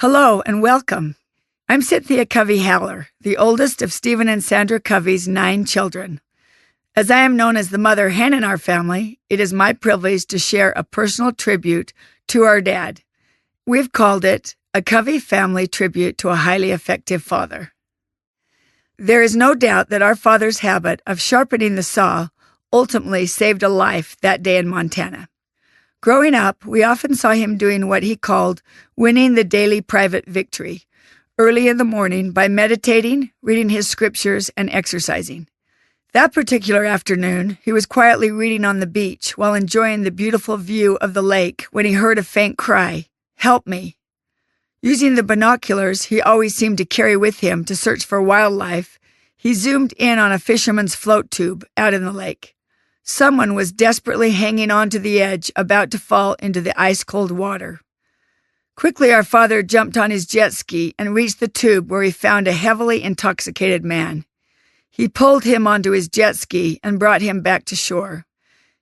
Hello and welcome. I'm Cynthia Covey-Haller, the oldest of Stephen and Sandra Covey's 9 children. As I am known as the mother hen in our family, it is my privilege to share a personal tribute to our dad. We've called it a Covey family tribute to a highly effective father. There is no doubt that our father's habit of sharpening the saw ultimately saved a life that day in Montana. Growing up, we often saw him doing what he called winning the daily private victory, early in the morning by meditating, reading his scriptures, and exercising. That particular afternoon, he was quietly reading on the beach while enjoying the beautiful view of the lake when he heard a faint cry, "Help me." Using the binoculars he always seemed to carry with him to search for wildlife, he zoomed in on a fisherman's float tube out in the lake. Someone was desperately hanging on to the edge, about to fall into the ice-cold water. Quickly, our father jumped on his jet ski and reached the tube where he found a heavily intoxicated man. He pulled him onto his jet ski and brought him back to shore.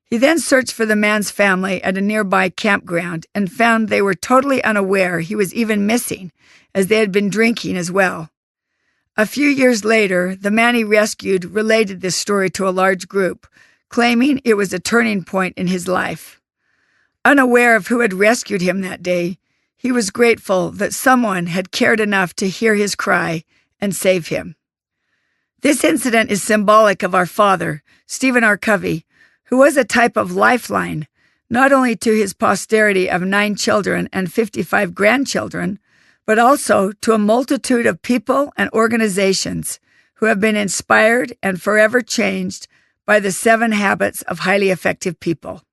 He then searched for the man's family at a nearby campground and found they were totally unaware he was even missing, as they had been drinking as well. A few years later, the man he rescued related this story to a large group, claiming it was a turning point in his life. Unaware of who had rescued him that day, he was grateful that someone had cared enough to hear his cry and save him. This incident is symbolic of our father, Stephen R. Covey, who was a type of lifeline, not only to his posterity of 9 children and 55 grandchildren, but also to a multitude of people and organizations who have been inspired and forever changed by the 7 habits of highly effective people.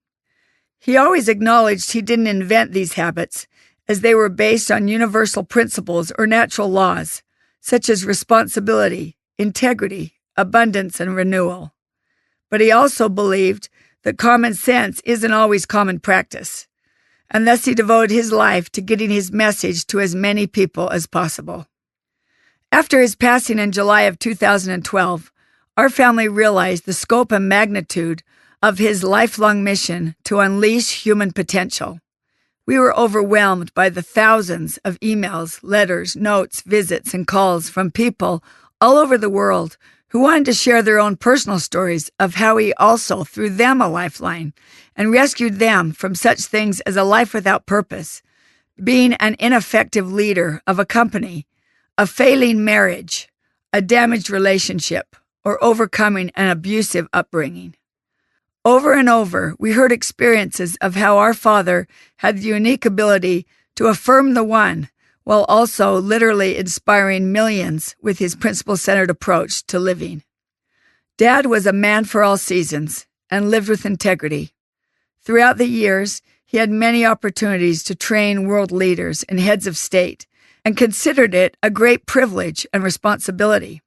He always acknowledged he didn't invent these habits, as they were based on universal principles or natural laws, such as responsibility, integrity, abundance, and renewal. But he also believed that common sense isn't always common practice, and thus he devoted his life to getting his message to as many people as possible. After his passing in July of 2012, our family realized the scope and magnitude of his lifelong mission to unleash human potential. We were overwhelmed by the thousands of emails, letters, notes, visits, and calls from people all over the world who wanted to share their own personal stories of how he also threw them a lifeline and rescued them from such things as a life without purpose, being an ineffective leader of a company, a failing marriage, a damaged relationship, or overcoming an abusive upbringing. Over and over, we heard experiences of how our father had the unique ability to affirm the one while also literally inspiring millions with his principle-centered approach to living. Dad was a man for all seasons and lived with integrity. Throughout the years, he had many opportunities to train world leaders and heads of state and considered it a great privilege and responsibility.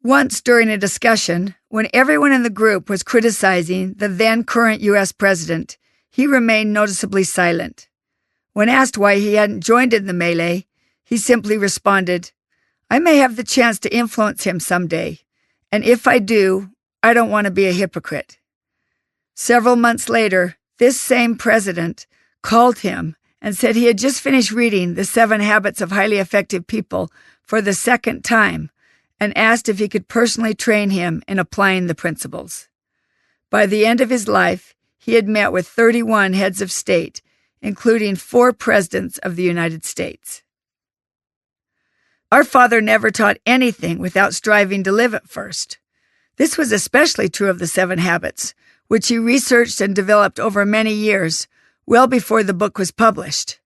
Once during a discussion, when everyone in the group was criticizing the then current U.S. president, he remained noticeably silent. When asked why he hadn't joined in the melee, he simply responded, "I may have the chance to influence him someday, and if I do, I don't want to be a hypocrite." Several months later, this same president called him and said he had just finished reading The 7 Habits of Highly Effective People for the 2nd time, and asked if he could personally train him in applying the principles. By the end of his life, he had met with 31 heads of state, including 4 presidents of the United States. Our father never taught anything without striving to live it first. This was especially true of the 7 habits, which he researched and developed over many years, well before the book was published.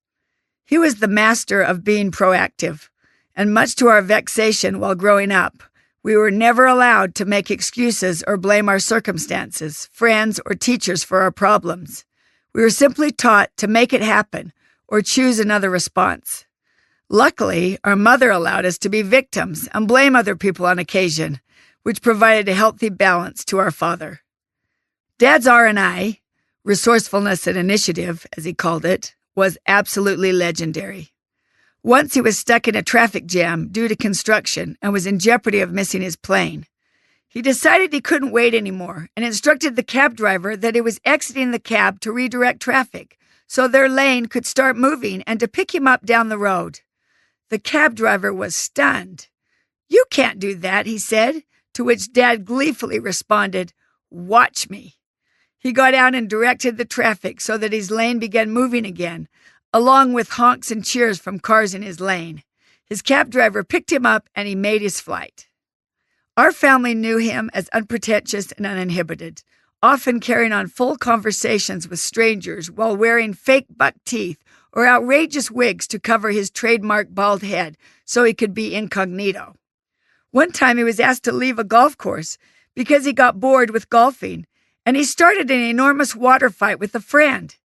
He was the master of being proactive, and much to our vexation while growing up, we were never allowed to make excuses or blame our circumstances, friends, or teachers for our problems. We were simply taught to make it happen or choose another response. Luckily, our mother allowed us to be victims and blame other people on occasion, which provided a healthy balance to our father. Dad's R&I, resourcefulness and initiative, as he called it, was absolutely legendary. Once he was stuck in a traffic jam due to construction and was in jeopardy of missing his plane. He decided he couldn't wait anymore and instructed the cab driver that he was exiting the cab to redirect traffic so their lane could start moving and to pick him up down the road. The cab driver was stunned. "You can't do that," he said, to which Dad gleefully responded, "Watch me." He got out and directed the traffic so that his lane began moving again, along with honks and cheers from cars in his lane. His cab driver picked him up and he made his flight. Our family knew him as unpretentious and uninhibited, often carrying on full conversations with strangers while wearing fake buck teeth or outrageous wigs to cover his trademark bald head so he could be incognito. One time he was asked to leave a golf course because he got bored with golfing, and he started an enormous water fight with a friend.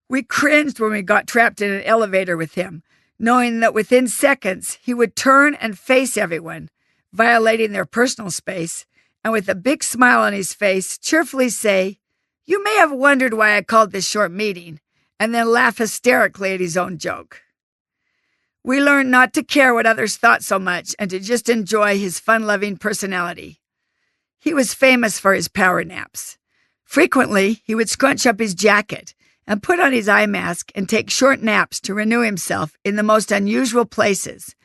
We cringed when we got trapped in an elevator with him, knowing that within seconds he would turn and face everyone, violating their personal space, and with a big smile on his face, cheerfully say, "You may have wondered why I called this short meeting," and then laugh hysterically at his own joke. We learned not to care what others thought so much and to just enjoy his fun-loving personality. He was famous for his power naps. Frequently, he would scrunch up his jacket and put on his eye mask and take short naps to renew himself in the most unusual places,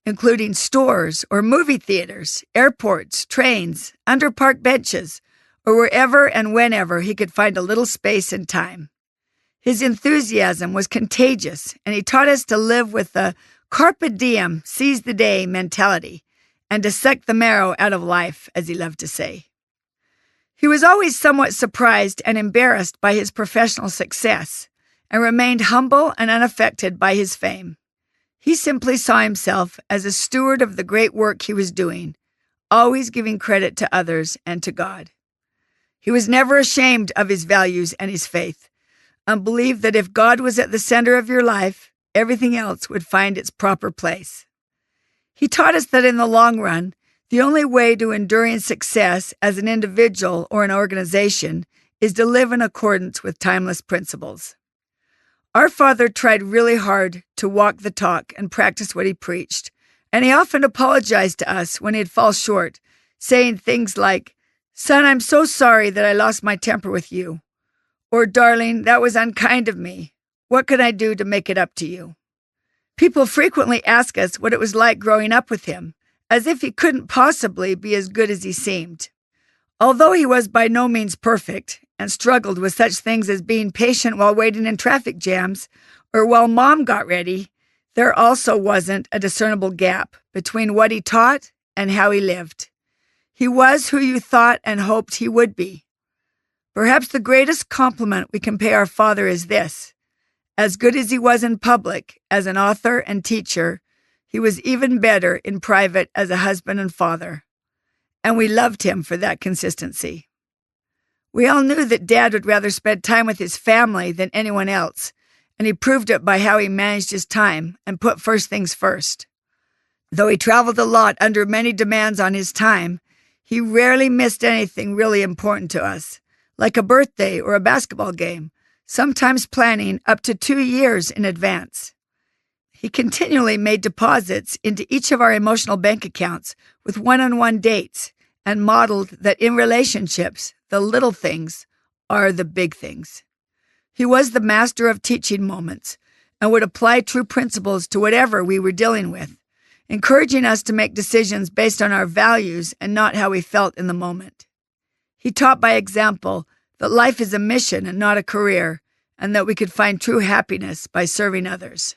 including stores or movie theaters, airports, trains, under park benches, or wherever and whenever he could find a little space and time. His enthusiasm was contagious, and he taught us to live with the carpe diem, seize the day mentality, and to suck the marrow out of life, as he loved to say. He was always somewhat surprised and embarrassed by his professional success, and remained humble and unaffected by his fame. He simply saw himself as a steward of the great work he was doing, always giving credit to others and to God. He was never ashamed of his values and his faith, and believed that if God was at the center of your life, everything else would find its proper place. He taught us that in the long run, the only way to enduring success as an individual or an organization is to live in accordance with timeless principles. Our father tried really hard to walk the talk and practice what he preached, and he often apologized to us when he'd fall short, saying things like, "Son, I'm so sorry that I lost my temper with you," or, "Darling, that was unkind of me. What can I do to make it up to you?" People frequently ask us what it was like growing up with him, as if he couldn't possibly be as good as he seemed. Although he was by no means perfect and struggled with such things as being patient while waiting in traffic jams or while Mom got ready, there also wasn't a discernible gap between what he taught and how he lived. He was who you thought and hoped he would be. Perhaps the greatest compliment we can pay our father is this: as good as he was in public as an author and teacher, he was even better in private as a husband and father. And we loved him for that consistency. We all knew that Dad would rather spend time with his family than anyone else, and he proved it by how he managed his time and put first things first. Though he traveled a lot under many demands on his time, he rarely missed anything really important to us, like a birthday or a basketball game, sometimes planning up to 2 years in advance. He continually made deposits into each of our emotional bank accounts with one-on-one dates and modeled that in relationships, the little things are the big things. He was the master of teaching moments and would apply true principles to whatever we were dealing with, encouraging us to make decisions based on our values and not how we felt in the moment. He taught by example that life is a mission and not a career, and that we could find true happiness by serving others.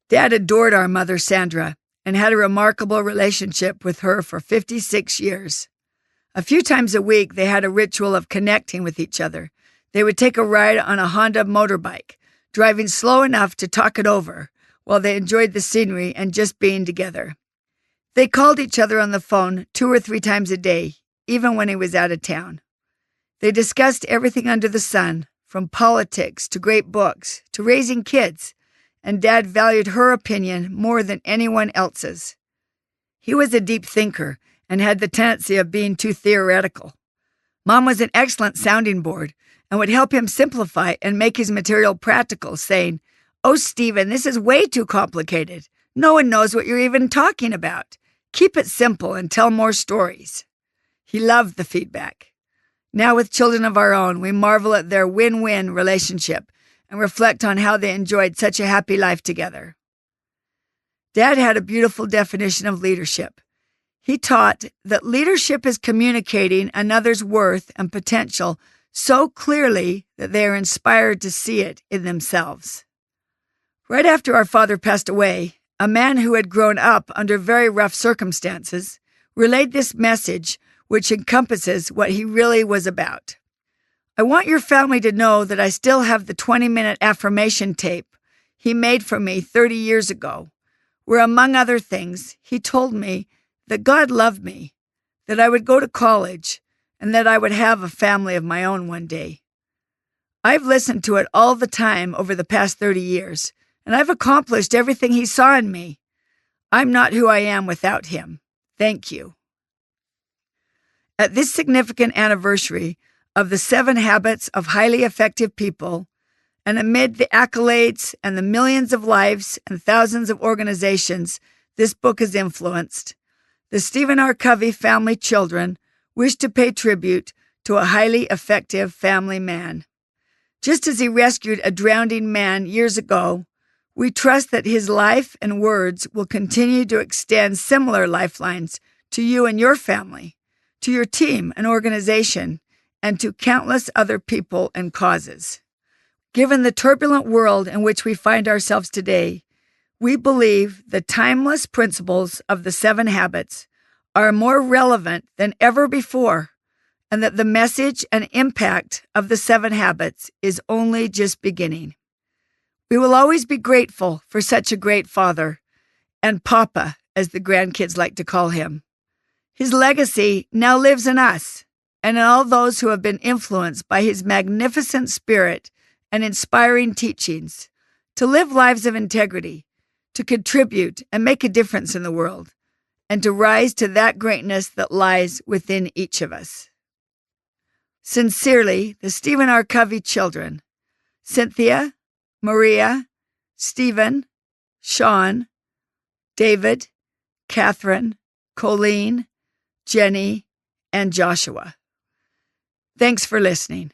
Dad adored our mother, Sandra, and had a remarkable relationship with her for 56 years. A few times a week, they had a ritual of connecting with each other. They would take a ride on a Honda motorbike, driving slow enough to talk it over, while they enjoyed the scenery and just being together. They called each other on the phone 2 or 3 times a day, even when he was out of town. They discussed everything under the sun, from politics to great books to raising kids, and Dad valued her opinion more than anyone else's. He was a deep thinker and had the tendency of being too theoretical. Mom was an excellent sounding board and would help him simplify and make his material practical, saying, "Oh, Stephen, this is way too complicated. No one knows what you're even talking about. Keep it simple and tell more stories." He loved the feedback. Now, with children of our own, we marvel at their win-win relationship and reflect on how they enjoyed such a happy life together. Dad had a beautiful definition of leadership. He taught that leadership is communicating another's worth and potential so clearly that they are inspired to see it in themselves. Right after our father passed away, a man who had grown up under very rough circumstances relayed this message, which encompasses what he really was about. I want your family to know that I still have the 20-minute affirmation tape he made for me 30 years ago, where, among other things, he told me that God loved me, that I would go to college, and that I would have a family of my own one day. I've listened to it all the time over the past 30 years, and I've accomplished everything he saw in me. I'm not who I am without him. Thank you. At this significant anniversary of the 7 Habits of Highly Effective People, and amid the accolades and the millions of lives and thousands of organizations this book has influenced, the Stephen R. Covey family children wish to pay tribute to a highly effective family man. Just as he rescued a drowning man years ago, we trust that his life and words will continue to extend similar lifelines to you and your family, to your team and organization, and to countless other people and causes. Given the turbulent world in which we find ourselves today, we believe the timeless principles of the 7 habits are more relevant than ever before, and that the message and impact of the 7 habits is only just beginning. We will always be grateful for such a great father, and Papa, as the grandkids like to call him. His legacy now lives in us, and in all those who have been influenced by his magnificent spirit and inspiring teachings, to live lives of integrity, to contribute and make a difference in the world, and to rise to that greatness that lies within each of us. Sincerely, the Stephen R. Covey children, Cynthia, Maria, Stephen, Sean, David, Catherine, Colleen, Jenny, and Joshua. Thanks for listening.